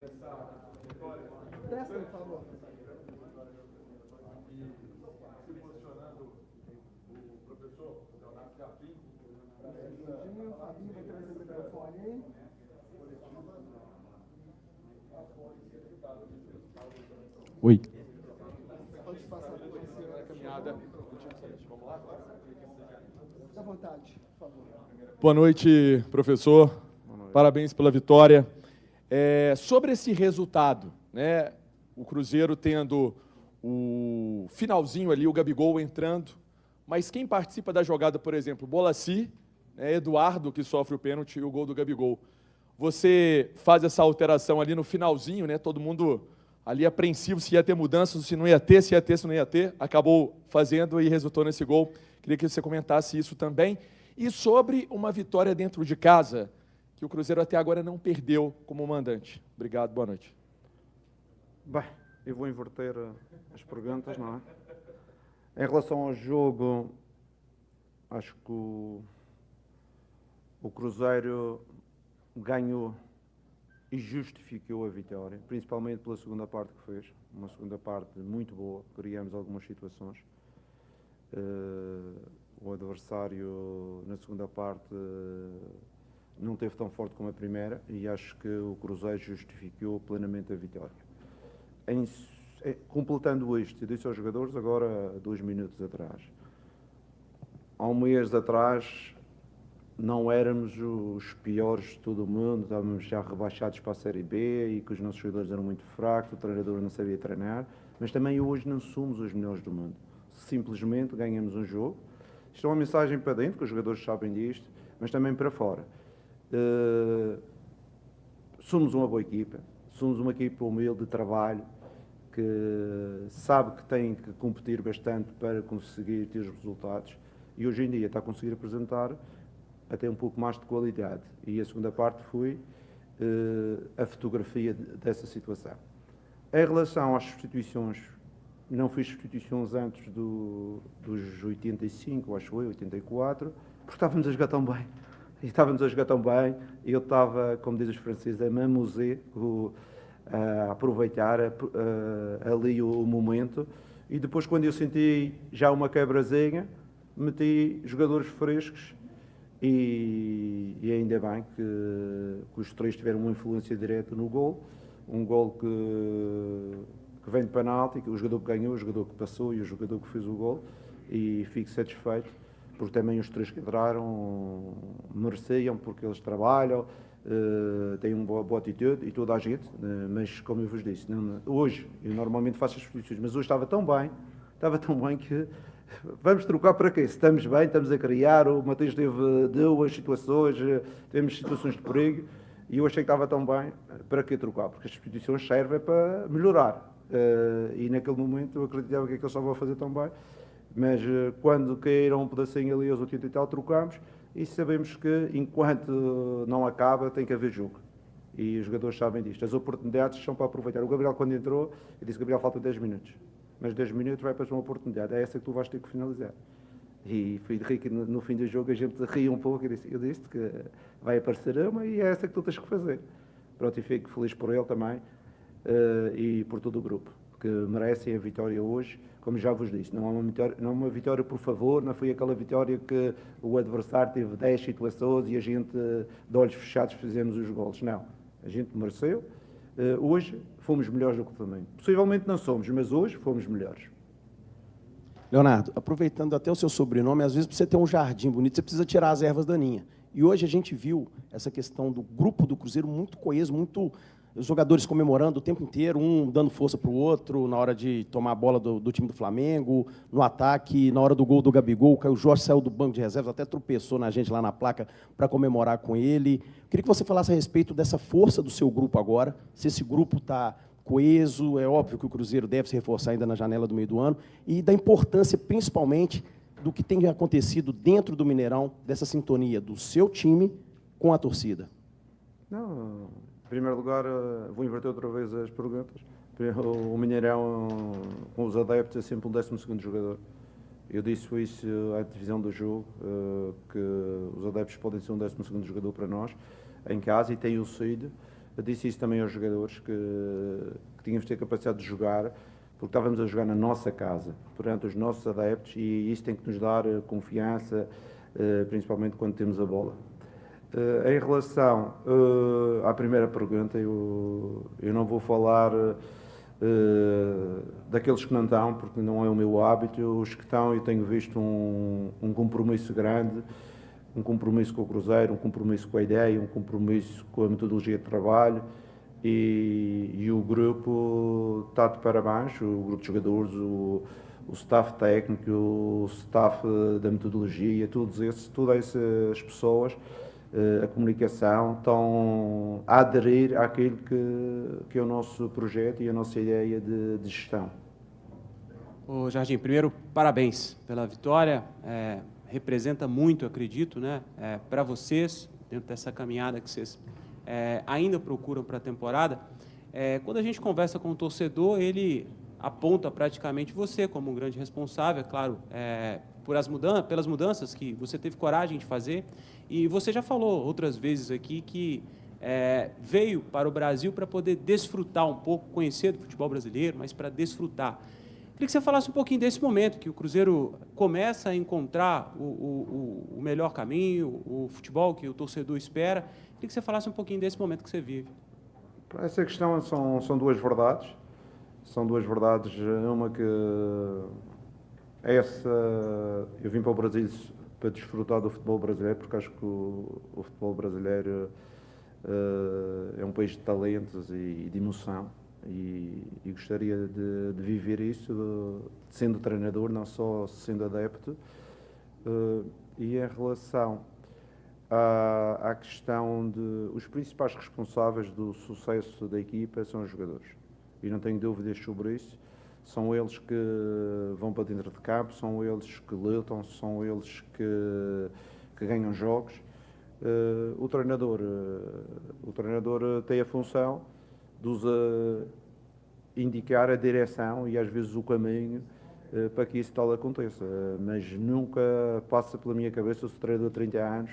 Presta, por favor. Se posicionando o professor Leonardo Capim. O Fabinho vai trazer o microfone aí. Oi. Pode passar por esse Caminhada. Vamos lá? Fique à vontade, por favor. Boa noite, professor. Boa noite. Parabéns pela vitória. Sobre esse resultado, né, o Cruzeiro tendo o finalzinho ali, o Gabigol entrando, mas quem participa da jogada, por exemplo, Bolassi, né, Eduardo, que sofre o pênalti e o gol do Gabigol. Você faz essa alteração ali no finalzinho, né, todo mundo ali apreensivo se ia ter mudanças, se não ia ter, se ia ter, se não ia ter, acabou fazendo e resultou nesse gol. Queria que você comentasse isso também. E sobre uma vitória dentro de casa, que o Cruzeiro até agora não perdeu como mandante. Obrigado, boa noite. Bem, eu vou inverter as perguntas, não é? Em relação ao jogo, acho que o Cruzeiro ganhou e justificou a vitória, principalmente pela segunda parte que fez. Uma segunda parte muito boa, criamos algumas situações. O adversário, na segunda parte, não teve tão forte como a primeira e acho que o Cruzeiro justificou plenamente a vitória. Completando isto, eu disse aos jogadores agora 2 minutos atrás, há um mês atrás não éramos os piores de todo o mundo, estávamos já rebaixados para a Série B e que os nossos jogadores eram muito fracos, o treinador não sabia treinar, mas também hoje não somos os melhores do mundo. Simplesmente ganhamos um jogo. Isto é uma mensagem para dentro, que os jogadores sabem disto, mas também para fora. Somos uma boa equipa, somos uma equipa humilde de trabalho, que sabe que tem que competir bastante para conseguir ter os resultados e hoje em dia está a conseguir apresentar até um pouco mais de qualidade. E a segunda parte foi a fotografia dessa situação. Em relação às substituições, não fiz substituições antes dos 85, acho eu, 84, porque estávamos a jogar tão bem. E estávamos a jogar tão bem, e eu estava, como dizem os franceses, a m'amuser, a aproveitar ali o momento. E depois, quando eu senti já uma quebrazinha, meti jogadores frescos e ainda bem que os três tiveram uma influência direta no gol. Um gol que vem de penalti, que o jogador que ganhou, o jogador que passou e o jogador que fez o gol, e fico satisfeito, porque também os três que entraram mereciam, porque eles trabalham, têm uma boa atitude, e toda a gente, mas como eu vos disse, hoje, eu normalmente faço as substituições, mas hoje estava tão bem que vamos trocar para quê? Se estamos bem, estamos a criar, o Mateus teve 2 situações, tivemos situações de perigo, e eu achei que estava tão bem, para que trocar? Porque as substituições servem para melhorar. E naquele momento eu acreditava que aquilo estava a fazer tão bem, mas quando caíram um pedacinho ali aos 80 e tal, trocámos, e sabemos que enquanto não acaba tem que haver jogo. E os jogadores sabem disto. As oportunidades são para aproveitar. O Gabriel, quando entrou, eu disse: Gabriel, faltam 10 minutos. Mas 10 minutos vai para uma oportunidade. É essa que tu vais ter que finalizar. E fui rir que no fim do jogo a gente ria um pouco. Eu disse que vai aparecer uma e é essa que tu tens que fazer. Pronto, e fico feliz por ele também e por todo o grupo, que merecem a vitória hoje. Como já vos disse, não é uma vitória por favor, não foi aquela vitória que o adversário teve 10 situações e a gente, de olhos fechados, fizemos os golos. Não, a gente mereceu. Hoje fomos melhores do que o Flamengo. Possivelmente não somos, mas hoje fomos melhores. Leonardo, aproveitando até o seu sobrenome, às vezes para você ter um jardim bonito, você precisa tirar as ervas daninhas. E hoje a gente viu essa questão do grupo do Cruzeiro muito coeso, muito os jogadores comemorando o tempo inteiro, um dando força para o outro na hora de tomar a bola do time do Flamengo, no ataque, na hora do gol do Gabigol, o Jorge saiu do banco de reservas, até tropeçou na gente lá na placa para comemorar com ele. Queria que você falasse a respeito dessa força do seu grupo agora, se esse grupo está coeso, é óbvio que o Cruzeiro deve se reforçar ainda na janela do meio do ano, e da importância, principalmente, do que tem acontecido dentro do Mineirão, dessa sintonia do seu time com a torcida. Não, em primeiro lugar, vou inverter outra vez as perguntas. O Mineirão, com os adeptos, é sempre um 12º jogador. Eu disse isso à divisão do jogo, que os adeptos podem ser um 12º jogador para nós, em casa, e tem o sido. Eu disse isso também aos jogadores, que tínhamos de ter capacidade de jogar, porque estávamos a jogar na nossa casa, perante os nossos adeptos, e isso tem que nos dar confiança, principalmente quando temos a bola. Em relação à primeira pergunta, eu não vou falar daqueles que não estão, porque não é o meu hábito. Os que estão, eu tenho visto um compromisso grande, um compromisso com o Cruzeiro, um compromisso com a ideia, um compromisso com a metodologia de trabalho, e o grupo está de parabéns, o grupo de jogadores, o staff técnico, o staff da metodologia, todas essas pessoas, a comunicação, estão a aderir àquilo que é o nosso projeto e a nossa ideia de gestão. Ô Jardim, primeiro, parabéns pela vitória. Representa muito, acredito, né, para vocês, dentro dessa caminhada que vocês ainda procuram para a temporada. Quando a gente conversa com o torcedor, ele aponta praticamente você como um grande responsável, é claro, pelas mudanças que você teve coragem de fazer. E você já falou outras vezes aqui que veio para o Brasil para poder desfrutar um pouco, conhecer do futebol brasileiro, mas para desfrutar. Queria que você falasse um pouquinho desse momento, que o Cruzeiro começa a encontrar o melhor caminho, o futebol que o torcedor espera. Queria que você falasse um pouquinho desse momento que você vive. Para essa questão são duas verdades. São duas verdades. Uma que eu vim para o Brasil para desfrutar do futebol brasileiro, porque acho que o futebol brasileiro é um país de talentos e de emoção. E gostaria de viver isso sendo treinador, não só sendo adepto. E em relação à questão de os principais responsáveis do sucesso da equipa são os jogadores, e não tenho dúvidas sobre isso. São eles que vão para dentro de campo, são eles que lutam, são eles que ganham jogos. O treinador tem a função de os indicar a direção e às vezes o caminho para que isso tal aconteça, mas nunca passa pela minha cabeça, eu sou treinador de 30 anos,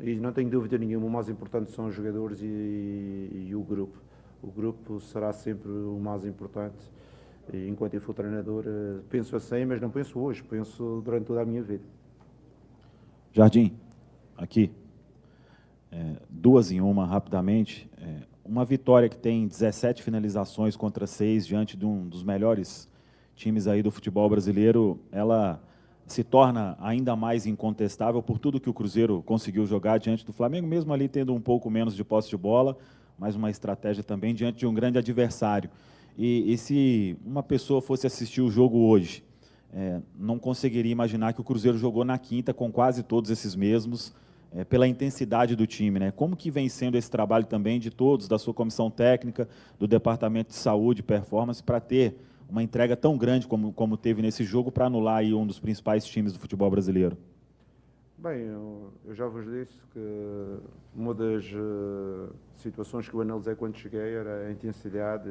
e não tenho dúvida nenhuma, o mais importante são os jogadores e o grupo. O grupo será sempre o mais importante. E enquanto eu for treinador, penso assim, mas não penso hoje, penso durante toda a minha vida. Jardim, aqui, 2 em 1, rapidamente. Uma vitória que tem 17 finalizações contra 6 diante de um dos melhores times aí do futebol brasileiro, ela se torna ainda mais incontestável por tudo que o Cruzeiro conseguiu jogar diante do Flamengo, mesmo ali tendo um pouco menos de posse de bola, mas uma estratégia também diante de um grande adversário. E se uma pessoa fosse assistir o jogo hoje, não conseguiria imaginar que o Cruzeiro jogou na quinta com quase todos esses mesmos, pela intensidade do time, né? Como que vem sendo esse trabalho também de todos, da sua comissão técnica, do Departamento de Saúde e Performance, para ter uma entrega tão grande como teve nesse jogo, para anular aí um dos principais times do futebol brasileiro? Bem, eu já vos disse que uma das situações que eu analisei quando cheguei era a intensidade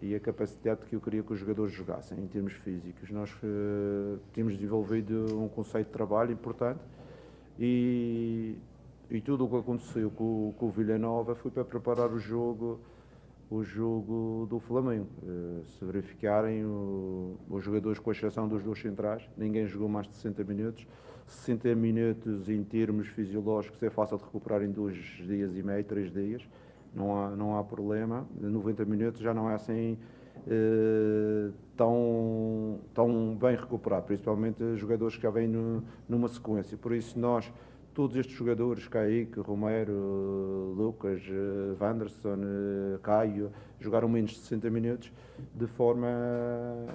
e a capacidade que eu queria que os jogadores jogassem, em termos físicos. Nós temos desenvolvido um conceito de trabalho importante, e tudo o que aconteceu com o Vila Nova foi para preparar o jogo do Flamengo. Se verificarem, os jogadores, com exceção dos 2 centrais, ninguém jogou mais de 60 minutos. 60 minutos em termos fisiológicos é fácil de recuperar em 2 dias e meio, 3 dias, não há problema. 90 minutos já não é assim tão bem recuperado, principalmente jogadores que já vêm numa sequência. Por isso nós, todos estes jogadores, Kaique, Romero, Lucas, Wanderson, Caio, jogaram menos de 60 minutos, de forma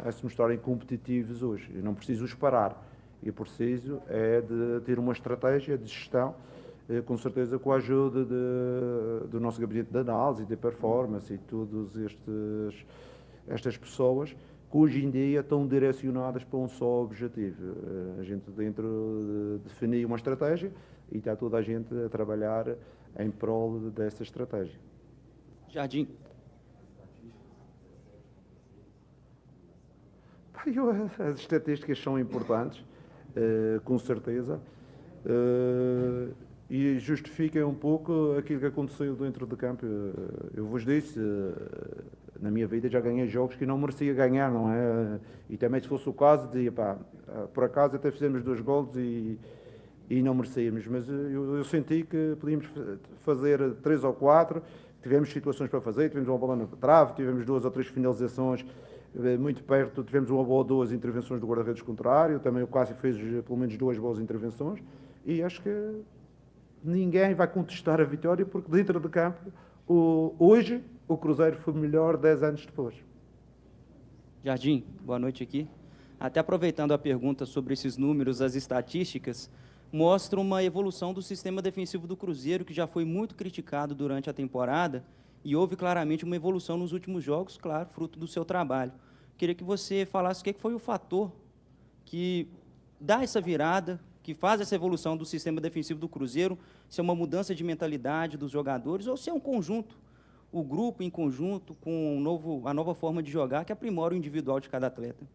a se mostrarem competitivos hoje. Eu não preciso os parar, eu preciso de ter uma estratégia de gestão, com certeza com a ajuda do nosso gabinete de análise, de performance e todas estas pessoas que hoje em dia estão direcionadas para um só objetivo. A gente dentro definir uma estratégia e está toda a gente a trabalhar em prol dessa estratégia. Jardim. As estatísticas são importantes, com certeza. e justifiquem um pouco aquilo que aconteceu dentro de campo. Eu vos disse, na minha vida já ganhei jogos que não merecia ganhar, não é? E também se fosse o caso, dizia, pá, por acaso até fizemos 2 golos e não merecíamos, mas eu senti que podíamos fazer 3 ou 4, tivemos situações para fazer, tivemos uma bola na trave, tivemos 2 ou 3 finalizações muito perto, tivemos uma boa ou 2 intervenções do guarda-redes contrário, também o Cássio fez pelo menos 2 boas intervenções, e acho que ninguém vai contestar a vitória, porque dentro de campo, hoje, o Cruzeiro foi melhor 10 anos depois. Jardim, boa noite aqui. Até aproveitando a pergunta sobre esses números, as estatísticas mostram uma evolução do sistema defensivo do Cruzeiro, que já foi muito criticado durante a temporada, e houve claramente uma evolução nos últimos jogos, claro, fruto do seu trabalho. Queria que você falasse o que foi o fator que dá essa virada, que faz essa evolução do sistema defensivo do Cruzeiro, se é uma mudança de mentalidade dos jogadores, ou se é um conjunto, o grupo em conjunto, com a nova forma de jogar, que aprimora o individual de cada atleta.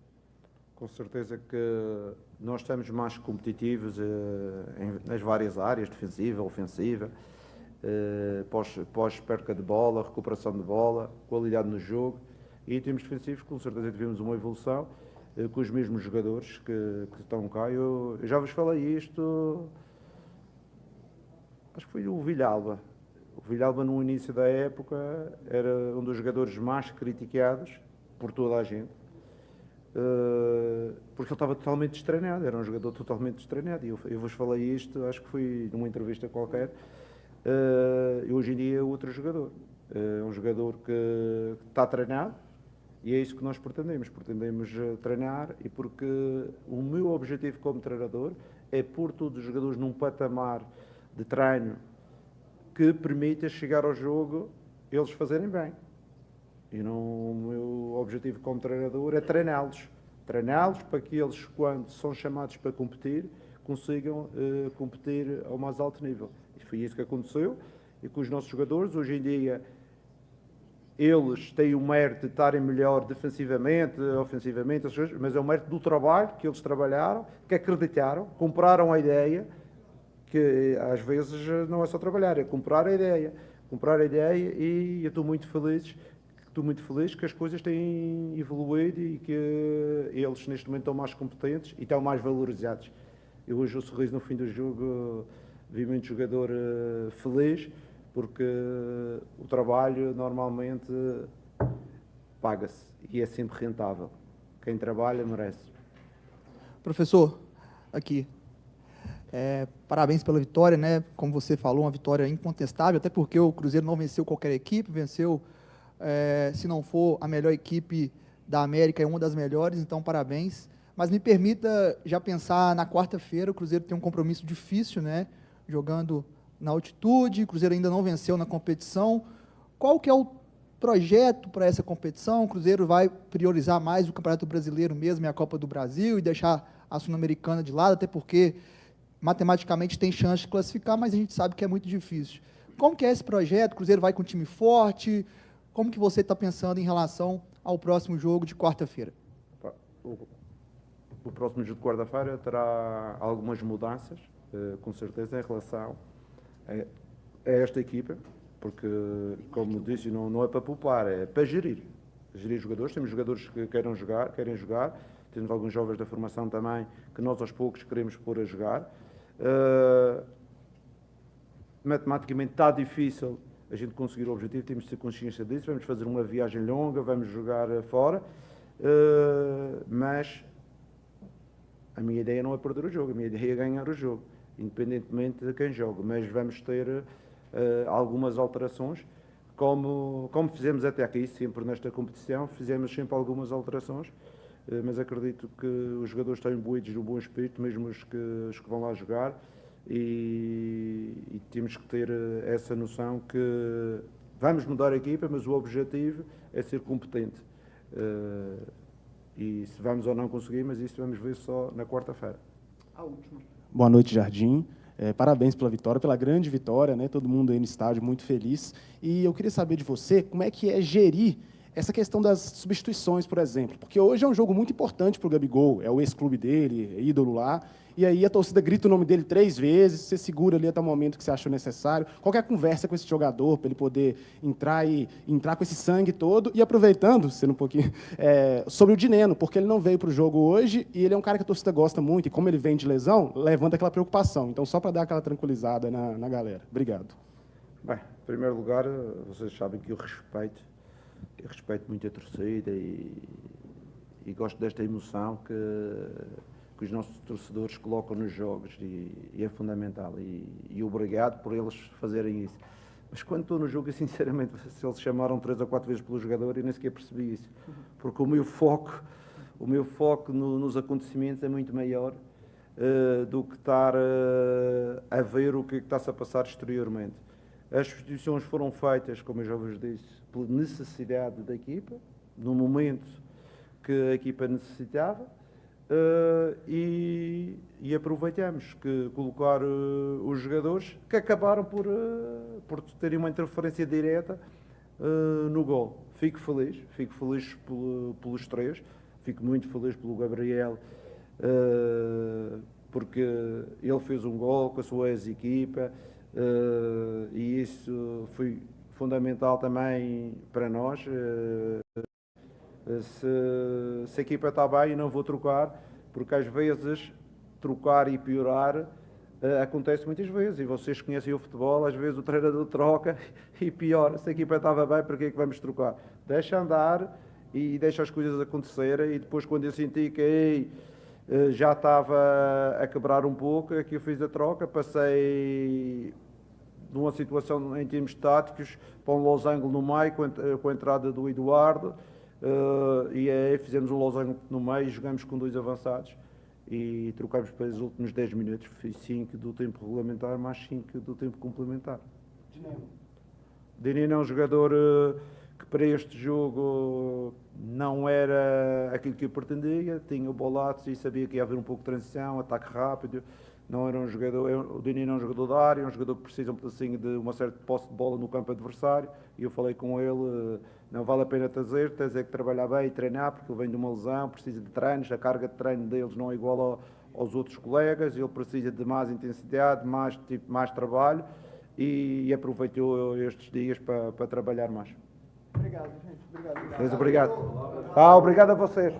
Com certeza que nós estamos mais competitivos nas várias áreas, defensiva, ofensiva, pós-perca de bola, recuperação de bola, qualidade no jogo, e em termos defensivos, com certeza tivemos uma evolução com os mesmos jogadores que estão cá. Eu já vos falei isto, acho que foi o Villalba. O Villalba, no início da época, era um dos jogadores mais criticados por toda a gente, porque ele estava totalmente destreinado, era um jogador totalmente destreinado, e eu vos falei isto, acho que foi numa entrevista qualquer, e hoje em dia é outro jogador. É um jogador que está treinado, e é isso que nós pretendemos treinar, e porque o meu objetivo como treinador é pôr todos os jogadores num patamar de treino que permita chegar ao jogo eles fazerem bem. E o meu objetivo como treinador é treiná-los para que eles, quando são chamados para competir, consigam competir ao mais alto nível. E foi isso que aconteceu, e com os nossos jogadores, hoje em dia, eles têm o mérito de estarem melhor defensivamente, ofensivamente, mas é o mérito do trabalho que eles trabalharam, que acreditaram, compraram a ideia, que às vezes não é só trabalhar, é comprar a ideia, e eu estou muito feliz que as coisas têm evoluído e que eles neste momento estão mais competentes e estão mais valorizados. Eu hoje o sorriso no fim do jogo, vi muito jogador feliz, porque o trabalho normalmente paga-se e é sempre rentável. Quem trabalha merece. Professor, aqui, parabéns pela vitória, né? Como você falou, uma vitória incontestável, até porque o Cruzeiro não venceu qualquer equipe, venceu, se não for a melhor equipe da América, é uma das melhores, então parabéns. Mas me permita já pensar na quarta-feira, o Cruzeiro tem um compromisso difícil, né? Jogando na altitude, o Cruzeiro ainda não venceu na competição. Qual que é o projeto para essa competição? O Cruzeiro vai priorizar mais o Campeonato Brasileiro mesmo e a Copa do Brasil e deixar a Sul-Americana de lado, até porque matematicamente tem chance de classificar, mas a gente sabe que é muito difícil. Como que é esse projeto? O Cruzeiro vai com um time forte? Como que você está pensando em relação ao próximo jogo de quarta-feira? O próximo jogo de quarta-feira terá algumas mudanças, com certeza, em relação a esta equipa, porque, como disse, não é para poupar, é para gerir jogadores. Temos jogadores que querem jogar, temos alguns jovens da formação também que nós aos poucos queremos pôr a jogar. Matematicamente está difícil a gente conseguir o objetivo, temos de ter consciência disso, vamos fazer uma viagem longa, vamos jogar fora, mas a minha ideia não é perder o jogo, a minha ideia é ganhar o jogo, independentemente de quem joga, mas vamos ter algumas alterações, como fizemos até aqui, sempre nesta competição, fizemos sempre algumas alterações, mas acredito que os jogadores estão imbuídos do bom espírito, mesmo os que vão lá jogar, e temos que ter essa noção que vamos mudar a equipa, mas o objetivo é ser competente. E se vamos ou não conseguir, mas isso vamos ver só na quarta-feira. A última. Boa noite, Jardim. Parabéns pela vitória, pela grande vitória, né? Todo mundo aí no estádio muito feliz. E eu queria saber de você como é que é gerir essa questão das substituições, por exemplo, porque hoje é um jogo muito importante para o Gabigol, é o ex-clube dele, é ídolo lá, e aí a torcida grita o nome dele 3 vezes, você segura ali até o momento que você achou necessário. Qual que é a conversa com esse jogador, para ele poder entrar com esse sangue todo? E aproveitando, sendo um pouquinho, sobre o Dineno, porque ele não veio para o jogo hoje, e ele é um cara que a torcida gosta muito, e como ele vem de lesão, levanta aquela preocupação. Então, só para dar aquela tranquilizada na galera. Obrigado. Bem, em primeiro lugar, vocês sabem que eu respeito muito a torcida e gosto desta emoção que os nossos torcedores colocam nos jogos e é fundamental. E obrigado por eles fazerem isso. Mas quando estou no jogo, sinceramente, se eles chamaram 3 ou 4 vezes pelo jogador, eu nem sequer percebi isso. Porque o meu foco nos acontecimentos é muito maior do que estar a ver o que está-se a passar exteriormente. As substituições foram feitas, como eu já vos disse, pela necessidade da equipa, no momento que a equipa necessitava, e aproveitamos que colocar os jogadores que acabaram por terem uma interferência direta no gol. Fico feliz pelos 3, fico muito feliz pelo Gabriel, porque ele fez um gol com a sua ex-equipa, e isso foi fundamental também para nós. Se a equipa está bem, eu não vou trocar, porque às vezes trocar e piorar acontece muitas vezes, e vocês conhecem o futebol, às vezes o treinador troca e piora. Se a equipa estava bem, para que é que vamos trocar? Deixa andar e deixa as coisas acontecerem, e depois quando eu senti que já estava a quebrar um pouco, é que eu fiz a troca, passei numa situação em termos táticos para um losango no meio com a entrada do Eduardo, e aí fizemos um losango no meio e jogamos com 2 avançados e trocámos para os últimos 10 minutos, fiz 5 do tempo regulamentar mais 5 do tempo complementar. Dineno é um jogador que para este jogo não era aquilo que eu pretendia, tinha o bolatos e sabia que ia haver um pouco de transição, ataque rápido. Não era um jogador, o Dineno é um jogador da área, é um jogador que precisa um pedacinho de uma certa posse de bola no campo adversário, e eu falei com ele, não vale a pena trazer, tens é que trabalhar bem e treinar, porque ele vem de uma lesão, precisa de treinos, a carga de treino deles não é igual aos outros colegas, ele precisa de mais intensidade, mais trabalho, e aproveitou estes dias para trabalhar mais. Obrigado, gente. Obrigado. Obrigado. Obrigado a vocês.